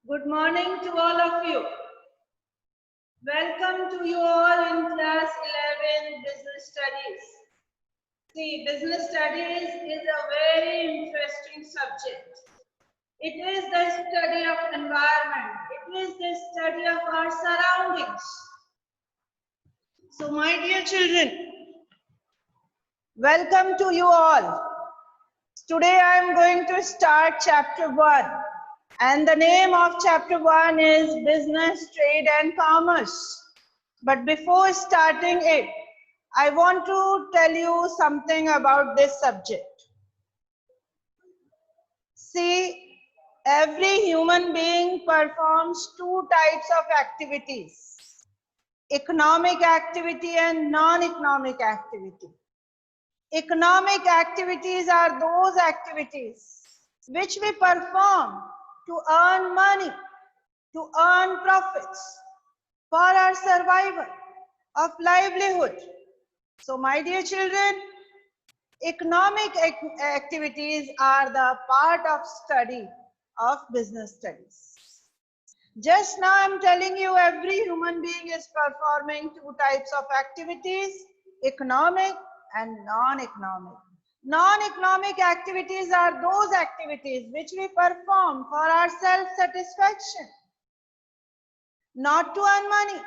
Good morning to all of you. Welcome to you all in class 11 business studies. See, business studies is a very interesting subject. It is the study of environment. It is the study of our surroundings. So my dear children, welcome to you all. Today I am going to start chapter 1. And the name of chapter 1 is Business, Trade and Commerce. But before starting it, I want to tell you something about this subject. See, every human being performs two types of activities: economic activity and non-economic activity. Economic activities are those activities which we perform to earn money, to earn profits for our survival of livelihood. So my dear children, economic activities are the part of study of business studies. Just now I'm telling you every human being is performing two types of activities, economic and non-economic. Non-economic activities are those activities which we perform for our self-satisfaction, not to earn money,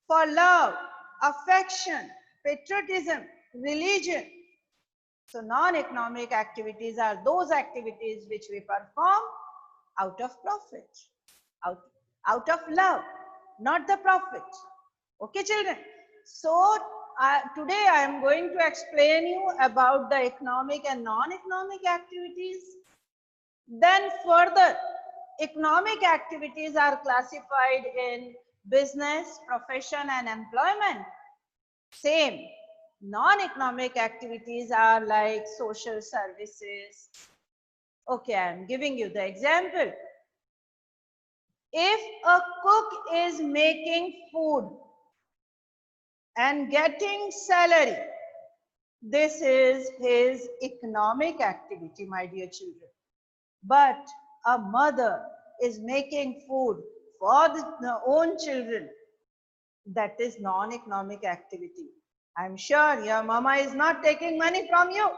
for love, affection, patriotism, religion. So non-economic activities are those activities which we perform out of profit, out of love, not the profit. Okay, children? So today I am going to explain you about the economic and non-economic activities. Then further, economic activities are classified in business, profession and employment. Same. Non-economic activities are like social services. Okay, I am giving you the example. If a cook is making food and getting salary, this is his economic activity, my dear children. But a mother is making food for their own children, that is non-economic activity. I'm sure your mama is not taking money from you.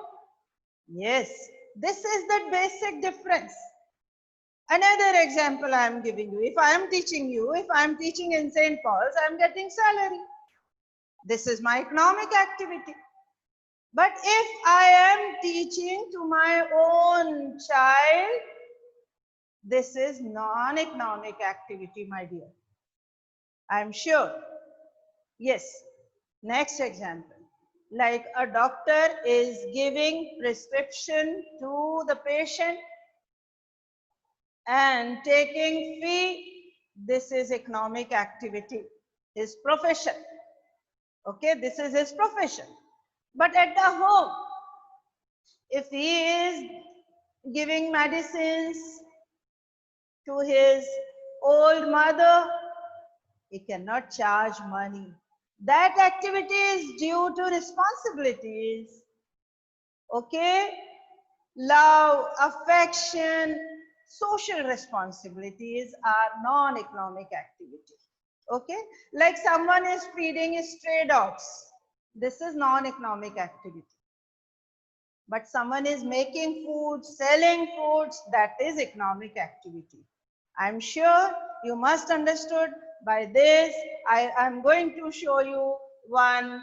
Yes, this is the basic difference. Another example I am giving you. If I am teaching in St. Paul's, I am getting salary. This is my economic activity. But if I am teaching to my own child, this is non-economic activity, my dear. I am sure. Yes. Next example. Like a doctor is giving prescription to the patient and taking fee, this is economic activity, his profession. Okay, this is his profession. But at the home, if he is giving medicines to his old mother, he cannot charge money. That activity is due to responsibilities. Okay, love, affection, social responsibilities are non-economic activity. Okay, like someone is feeding stray dogs, this is non-economic activity. But someone is making food, selling foods, that is economic activity. I'm sure you must understood. By this I am going to show you one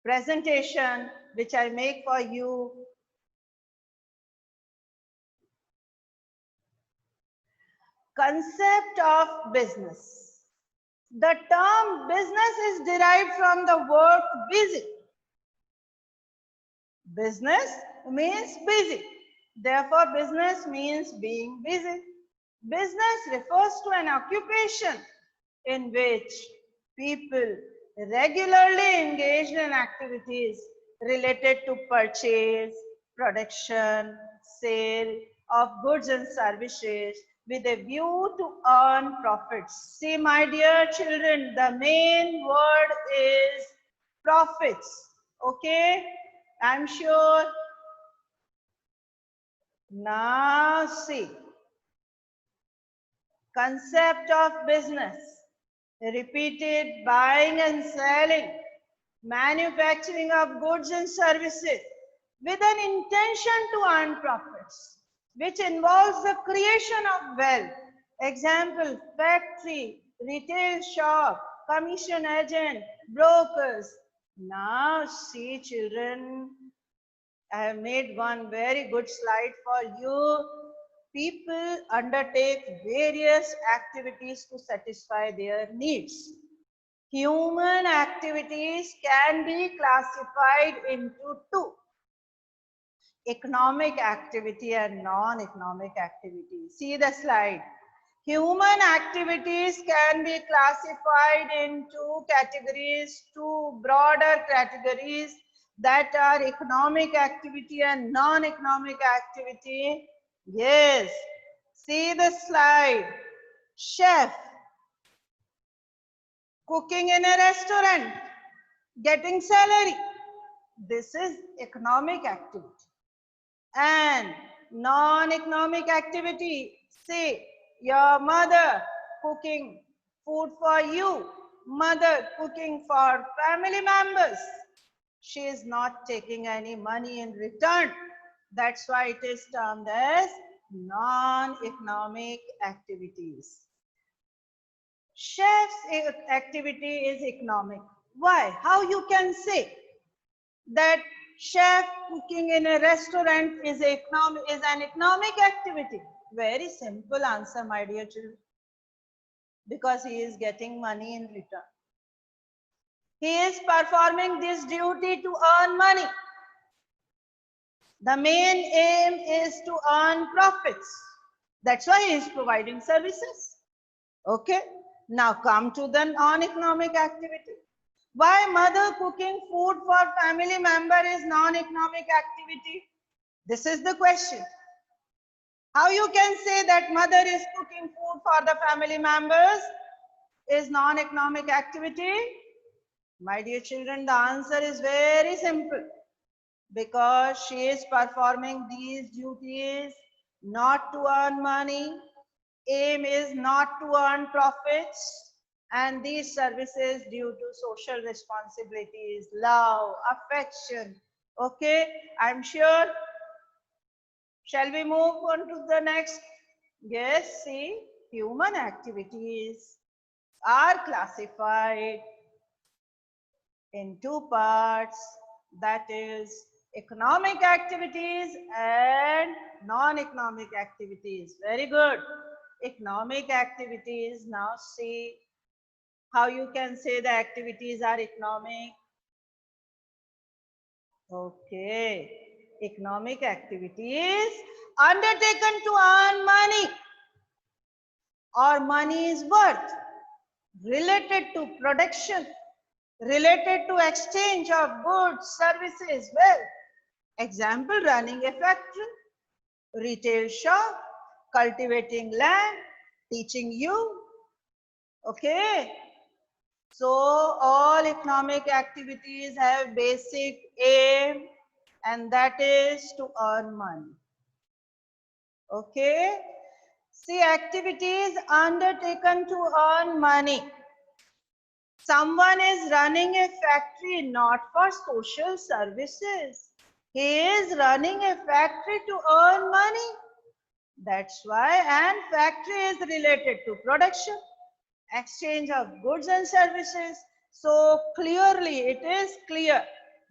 presentation which I make for you. Concept of business. The term business is derived from the word busy. Business means busy. Therefore, business means being busy. Business refers to an occupation in which people regularly engage in activities related to purchase, production, sale of goods and services with a view to earn profits. See, my dear children, the main word is profits. Okay, I'm sure Now see, concept of business, repeated buying and selling, manufacturing of goods and services with an intention to earn profits, which involves the creation of wealth. Example, factory, retail shop, commission agent, brokers. Now see children, I have made one very good slide for you. People undertake various activities to satisfy their needs. Human activities can be classified into two: economic activity and non-economic activity. See the slide. Human activities can be classified into categories, two broader categories, that are economic activity and non-economic activity. Yes, see the slide. Chef, cooking in a restaurant, getting salary. This is economic activity. And non-economic activity, say your mother cooking food for you, mother cooking for family members. She is not taking any money in return. That's why it is termed as non-economic activities. Chef's activity is economic. Why? How you can say that chef cooking in a restaurant is an economic activity? Very simple answer, my dear children. Because he is getting money in return. He is performing this duty to earn money. The main aim is to earn profits. That's why he is providing services. Okay. Now come to the non-economic activity. Why mother cooking food for family member is non-economic activity? This is the question. How you can say that mother is cooking food for the family members is non-economic activity? My dear children, the answer is very simple. Because she is performing these duties not to earn money. Aim is not to earn profits. And these services due to social responsibilities, love, affection. Okay, I'm sure. Shall we move on to the next? Yes, see, human activities are classified in two parts, that is economic activities and non-economic activities. Very good. Economic activities. Now see how you can say the activities are economic. Okay. Economic activities undertaken to earn money or money is worth, related to production, related to exchange of goods, services, wealth. Example, running a factory, retail shop, cultivating land, teaching you. Okay. So all economic activities have basic aim, and that is to earn money. Okay. See, activities undertaken to earn money. Someone is running a factory not for social services. He is running a factory to earn money. That's why, and factory is related to production, exchange of goods and services. So clearly, it is clear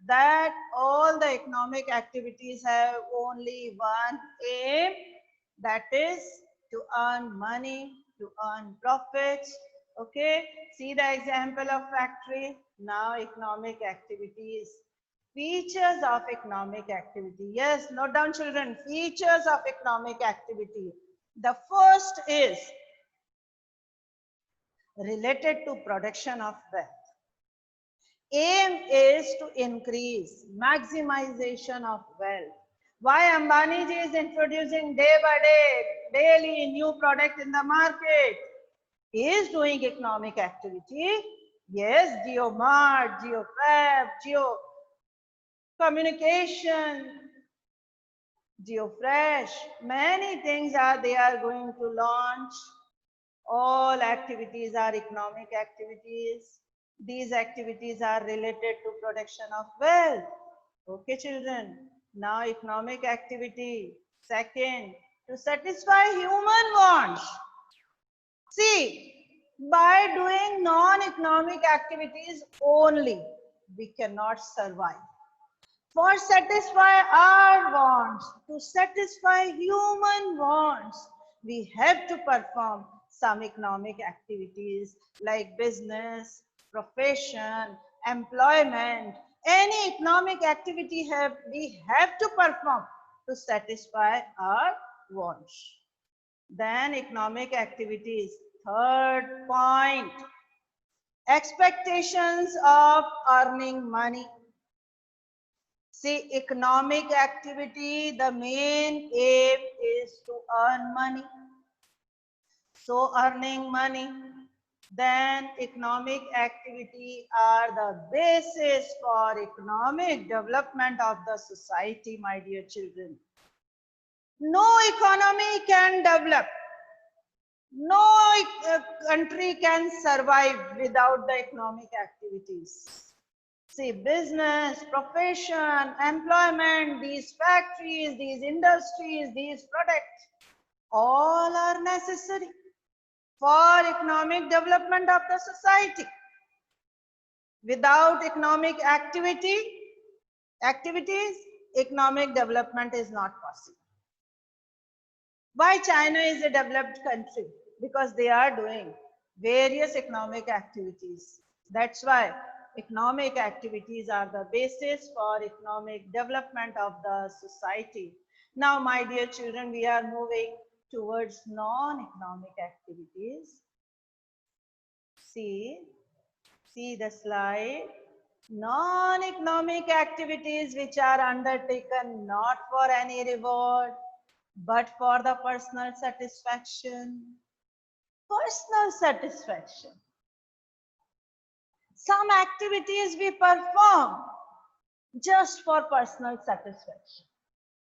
that all the economic activities have only one aim, that is to earn money, to earn profits. Okay, see the example of factory. Now economic activities. Features of economic activity. Yes, note down children, features of economic activity. The first is related to production of wealth. Aim is to increase, maximization of wealth. Why Ambani ji is introducing day by day, daily new product in the market? He is doing economic activity. Yes, JioMart, JioFab, Jio Communication, GeoFresh, many things they are going to launch. All activities are economic activities. These activities are related to production of wealth. Okay, children. Now, economic activity. Second, to satisfy human wants. See, by doing non-economic activities only, we cannot survive. For satisfy our wants, to satisfy human wants, we have to perform some economic activities like business, profession, employment. Any economic activity we have to perform to satisfy our wants. Then economic activities. Third point, expectations of earning money. See, economic activity, the main aim is to earn money. So earning money, then economic activity are the basis for economic development of the society, my dear children. No economy can develop. No country can survive without the economic activities. See, business, profession, employment, these factories, these industries, these products, all are necessary for economic development of the society. Without economic activities, economic development is not possible. Why China is a developed country? Because they are doing various economic activities. That's why economic activities are the basis for economic development of the society. Now, my dear children, we are moving towards non-economic activities. See the slide. Non-economic activities which are undertaken not for any reward, but for the personal satisfaction. Personal satisfaction. Some activities we perform just for personal satisfaction.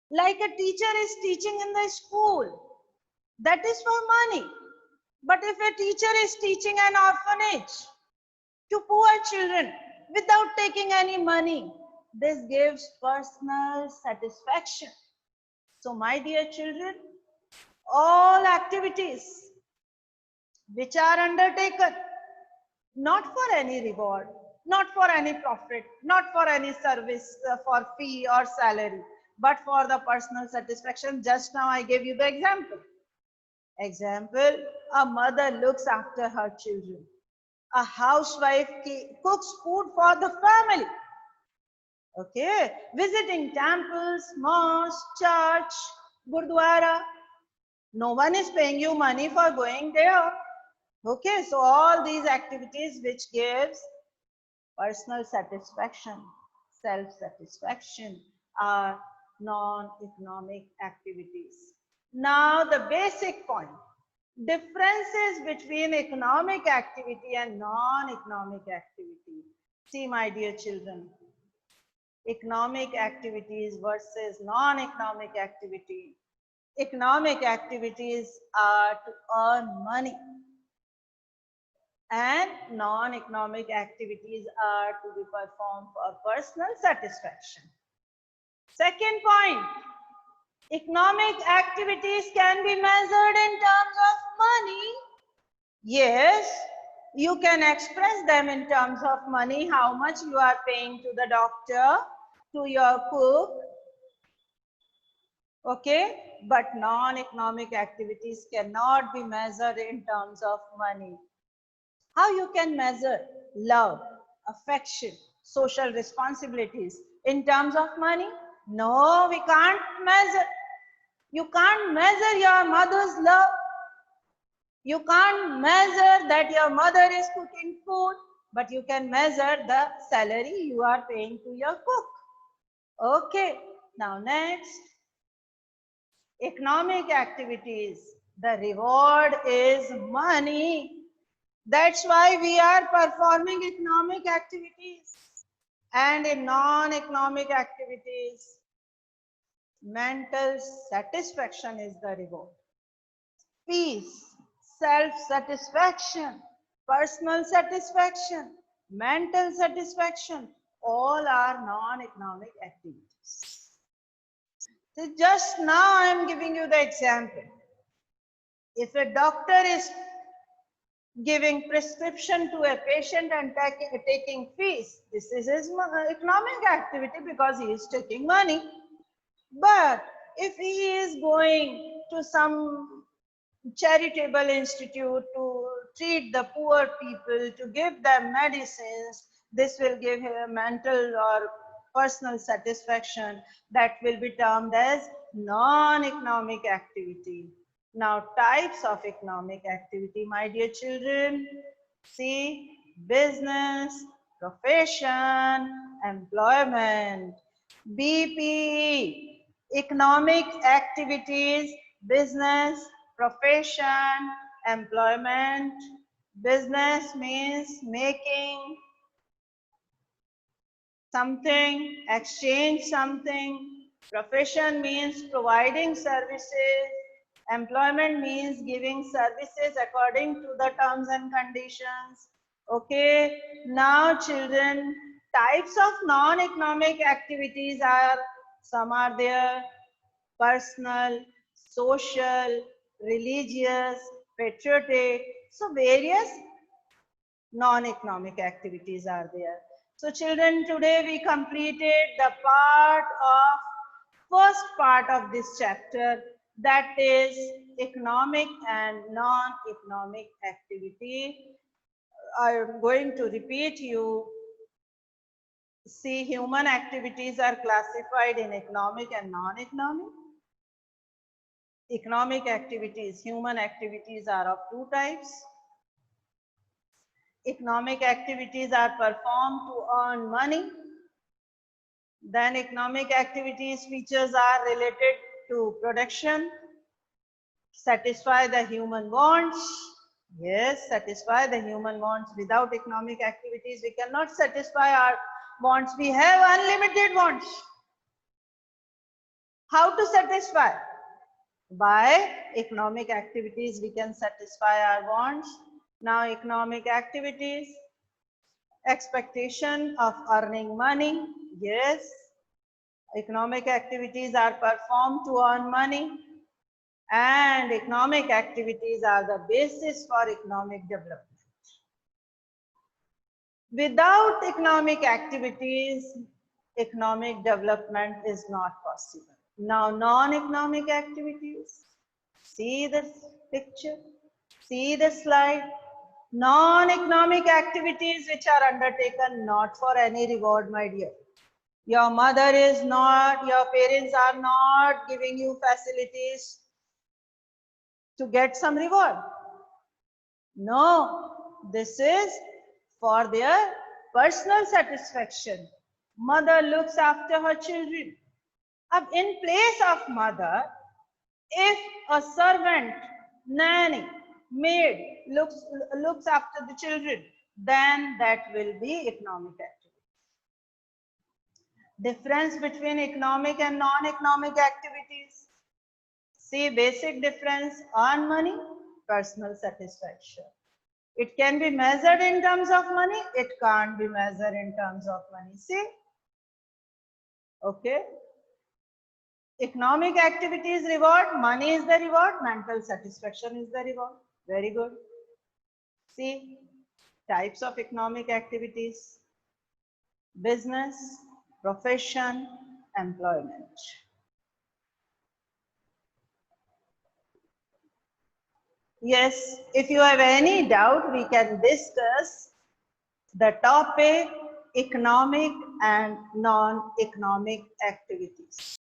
Like a teacher is teaching in the school, that is for money. But if a teacher is teaching an orphanage to poor children without taking any money, this gives personal satisfaction. So my dear children, all activities which are undertaken not for any reward, not for any profit, not for any service for fee or salary, but for the personal satisfaction. Just now I gave you the example. Example, a mother looks after her children. A housewife cooks food for the family. Okay, visiting temples, mosques, church, gurdwara. No one is paying you money for going there. Okay, so all these activities which gives personal satisfaction, self-satisfaction are non-economic activities. Now the basic point, differences between economic activity and non-economic activity. See my dear children, economic activities versus non-economic activity. Economic activities are to earn money and non-economic activities are to be performed for personal satisfaction. Second point, economic activities can be measured in terms of money. Yes, you can express them in terms of money, how much you are paying to the doctor, to your cook. Okay, but non-economic activities cannot be measured in terms of money. How you can measure love, affection, social responsibilities in terms of money? No, we can't measure. You can't measure your mother's love. You can't measure that your mother is cooking food, but you can measure the salary you are paying to your cook. Okay, now next. Economic activities. The reward is money. That's why we are performing economic activities. And in non-economic activities, mental satisfaction is the reward. Peace, self-satisfaction, personal satisfaction, mental satisfaction, all are non-economic activities. So just now I am giving you the example. If a doctor is giving prescription to a patient and taking fees, this is his economic activity because he is taking money. But if he is going to some charitable institute to treat the poor people, to give them medicines, this will give him a mental or personal satisfaction that will be termed as non-economic activity. Now, types of economic activity, my dear children, see, business, profession, employment, BP, economic activities, business, profession, employment. Business means making something, exchange something. Profession means providing services. Employment means giving services according to the terms and conditions. Okay, now children, types of non-economic activities are, some are there, personal, social, religious, patriotic. So various non-economic activities are there. So children, today we completed the first part of this chapter, that is economic and non-economic activity. I am going to repeat you. See, human activities are classified in economic and non-economic. Economic activities, human activities are of two types. Economic activities are performed to earn money. Then economic activities features are related to production, satisfy the human wants. Yes, satisfy the human wants. Without economic activities, we cannot satisfy our wants. We have unlimited wants. How to satisfy? By economic activities, we can satisfy our wants. Now, economic activities, expectation of earning money. Yes, economic activities are performed to earn money, and economic activities are the basis for economic development. Without economic activities, economic development is not possible. Now, non-economic activities, see this picture, see the slide. Non-economic activities which are undertaken not for any reward, my dear. Your mother is not, your parents are not giving you facilities to get some reward. No, this is for their personal satisfaction. Mother looks after her children. In place of mother, if a servant, nanny, maid looks after the children, then that will be economic activity. Difference between economic and non-economic activities. See, basic difference: earn money, personal satisfaction. It can be measured in terms of money, it can't be measured in terms of money. See? Okay. Economic activities reward, money is the reward, mental satisfaction is the reward. Very good. See, types of economic activities: business, profession, employment. Yes, if you have any doubt, we can discuss the topic economic and non-economic activities.